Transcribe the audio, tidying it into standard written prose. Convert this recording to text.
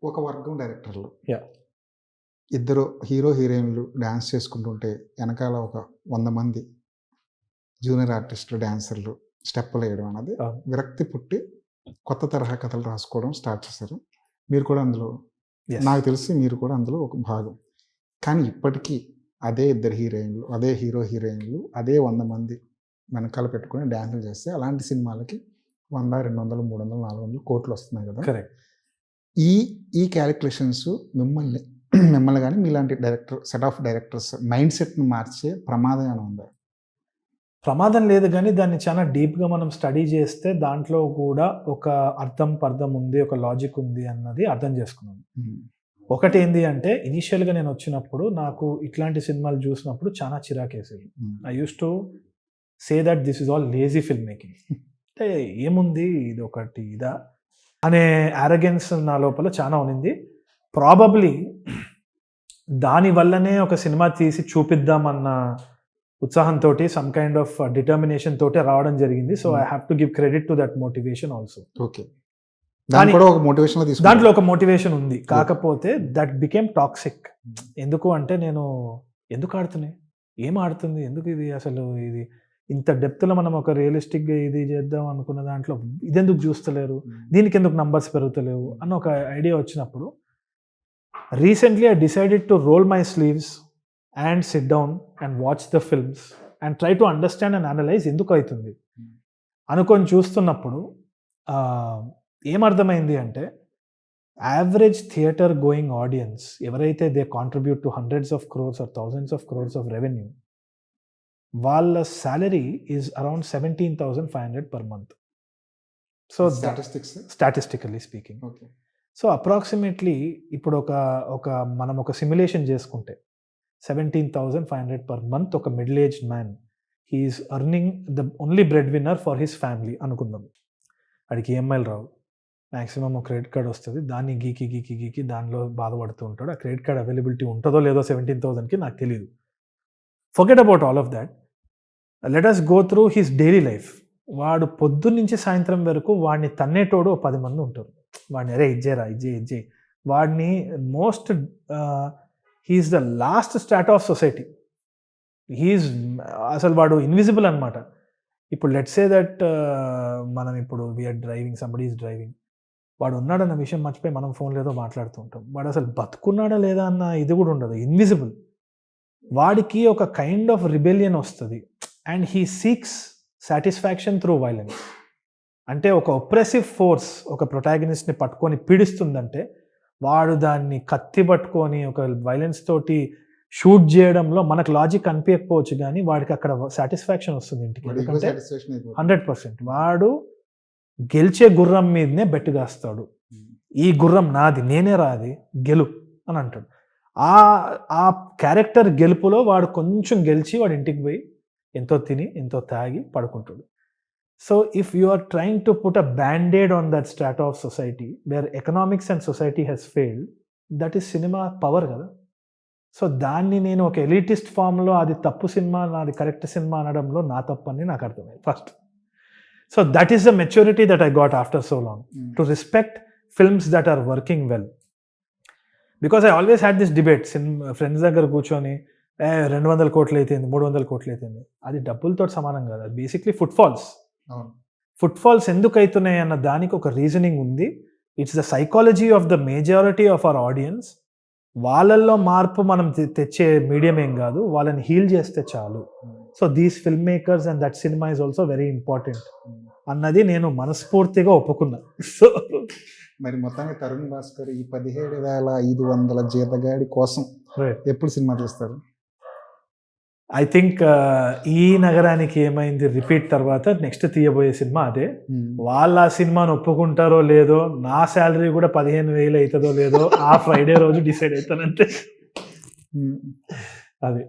ఒక వర్గం డైరెక్టర్లు. Yeah. ఇద్దరు హీరో, హీరోయిన్‌లు డాన్స్ చేసుకుంటుంటే ఎనకాల ఒక 100 మంది జూనియర్ ఆర్టిస్టులు, డాన్సర్లు స్టెప్పులేయడం అన్నది అవును. విరక్తి పుట్టి కొత్త తరహా కథలు రాసుకోవడం స్టార్ట్ చేశారు. మీరు కూడా అందులో Yes. నాకు తెలిసి మీరు కూడా అందులో ఒక భాగం. కానీ ఇప్పటికీ అదే ఇద్దరు హీరోయిన్‌లు, అదే హీరో, హీరోయిన్‌లు, అదే 100 మంది వెనకాల పెట్టుకొని డాన్సులు చేస్తే అలాంటి సినిమాలకి 100, 200, 300, 400 కోట్లు వస్తున్నాయి కదా! కరెక్ట్. ఈ క్యాలిక్యులేషన్స్ మిమ్మల్ని గాని మీలాంటి director set of directors mind సెట్‌ని మార్చే ప్రమాదం ఏమైనా ఉందా? ప్రమాదం లేదు గానీ, దాన్ని చాలా డీప్‌గా మనం స్టడీ చేస్తే దాంట్లో కూడా ఒక పర్థం ఉంది, ఒక లాజిక్ ఉంది అన్నది అర్థం చేసుకున్నాను. ఒకటేంది అంటే ఇనీషియల్‌గా నేను వచ్చినప్పుడు నాకు ఇట్లాంటి సినిమాలు చూసినప్పుడు చాలా చిరాకేసేది. I used to say that this is all lazy film making. అంటే ఏముంది ఇది ఒకటి ఇదా అనే యారగెన్స్ నా లోపల చాలా ఉన్నింది. ప్రాబబ్లీ దాని వల్లనే ఒక సినిమా తీసి చూపిద్దామన్న ఉత్సాహంతోటి సమ్ కైండ్ ఆఫ్ డిటర్మినేషన్ తోటి రావడం జరిగింది. So I have to give credit to that motivation also. Okay. దాంట్లో కూడా ఒక మోటివేషన్‌లో తీసుకున్నారు. దాంట్లో ఒక మోటివేషన్ ఉంది. కాకపోతే దట్ బికేమ్ టాక్సిక్. ఎందుకు అంటే నేను ఎందుకు ఆడుతున్నాయి? ఏం ఆడుతుంది? ఎందుకు ఇది అసలు ఇది ఇంత డెప్త్‌లో మనం ఒక రియలిస్టిక్‌గా ఇది చేద్దాం అనుకున్న దాంట్లో ఇదెందుకు చూస్తలేరు? దీనికి ఎందుకు నంబర్స్ పెరుగుతలేవు? అన్న ఒక ఐడియా వచ్చినప్పుడు recently I decided to roll my sleeves and sit down and watch the films and try to understand and analyse ఎందుకు అవుతుంది అనుకొని చూస్తున్నప్పుడు ఏమర్థమైంది అంటే యావరేజ్ థియేటర్ గోయింగ్ ఆడియన్స్ ఎవరైతే they contribute to hundreds of crores or thousands of crores of revenue, వాళ్ళ salary is around 17,500 per month. So statistically speaking. Okay. So approximately ఇప్పుడు మనం ఒక సిమ్యులేషన్ చేసుకుంటే 17,500 per month ఒక middle aged man he's earning the only bread winner for his family అనుకుందాం. వాడికి ఈఎంఐలు రావు, మ్యాక్సిమం ఒక క్రెడిట్ కార్డ్ వస్తుంది, దాన్ని గీకి దానిలో బాధపడుతూ ఉంటాడు. ఆ క్రెడిట్ కార్డ్ అవైలబిలిటీ ఉంటుందో లేదో 17,000కి నాకు తెలియదు. Forget about all of that. Let us go through his daily life. వాడు పొద్దున్న నుంచి సాయంత్రం వరకు వాడిని తన్నేటోడు 10 మంది ఉంటారు. వాడిని అరే ఇజ్జేరా ఇజ్జే వాడిని most he's the last start of society. అసలు వాడు ఇన్విజిబుల్ అనమాట. ఇప్పుడు లెట్స్ సే దట్ మనం ఇప్పుడు we are driving, somebody is driving, వాడు ఉన్నాడన్న విషయం మర్చిపోయి మనం ఫోన్లో ఏదో మాట్లాడుతూ ఉంటాం. వాడు అసలు బతుకున్నాడా లేదా అన్న ఇది కూడా ఉండదు, ఇన్విజిబుల్. వాడికి ఒక కైండ్ ఆఫ్ రిబెలియన్ వస్తుంది and he seeks satisfaction through violence. అంటే ఒక ఒప్రెసివ్ ఫోర్స్ ఒక ప్రొటాగనిస్ట్ని పట్టుకొని పీడిస్తుందంటే వాడు దాన్ని కత్తి పట్టుకొని ఒక వైలెన్స్ తోటి షూట్ చేయడంలో మనకు లాజిక్ అనిపించకపోవచ్చు, కానీ వాడికి అక్కడ సాటిస్ఫాక్షన్ వస్తుంది ఇంటికి. ఎందుకంటే 100% వాడు గెలిచే గుర్రం మీదనే బెట్టు కాస్తాడు. ఈ గుర్రం నాది, నేనే రాది, గెలు అని అంటాడు. ఆ క్యారెక్టర్ గెలుపులో వాడు కొంచెం గెలిచి వాడు ఇంటికి పోయి ఎంతో తిని ఎంతో తాగి పడుకుంటాడు. So if you are trying to put a bandaid on that strata of society where economics and society has failed, that is cinema power కదా. సో దాన్ని నేను ఒక ఎలిటిస్ట్ ఫామ్లో అది తప్పు సినిమా, నాది కరెక్ట్ సినిమా అనడంలో నా తప్పు అని నాకు అర్థమైంది first. So that is the maturity that I got after so long to respect films that are working well. Because I always had this debate friends దగ్గర కూర్చొని 200 కోట్లు అయితేంది, 300 కోట్లు అయితేంది, అది డబ్బులతో సమానం కాదు. అది బేసిక్లీ ఫుట్ఫాల్స్ ఎందుకు అవుతున్నాయి అన్న దానికి ఒక రీజనింగ్ ఉంది. It's the psychology of the majority of our audience. వాళ్ళల్లో మార్పు మనం తెచ్చే మీడియం ఏం కాదు, వాళ్ళని హీల్ చేస్తే చాలు. So these film makers and that cinema is also very important అన్నది నేను మనస్ఫూర్తిగా ఒప్పుకున్నా. సో మరి మొత్తానికి తరుణ్ భాస్కర్ ఈ 17,500 జీతగాడి కోసం ఎప్పుడు సినిమా తీస్తారు? ఐ థింక్ ఈ నగరానికి ఏమైంది రిపీట్ తర్వాత నెక్స్ట్ తీయబోయే సినిమా అదే. వాళ్ళు ఆ సినిమాను ఒప్పుకుంటారో లేదో, నా శాలరీ కూడా 15,000 అవుతుందో లేదో ఆ ఫ్రైడే రోజు డిసైడ్ అవుతానంటే అది.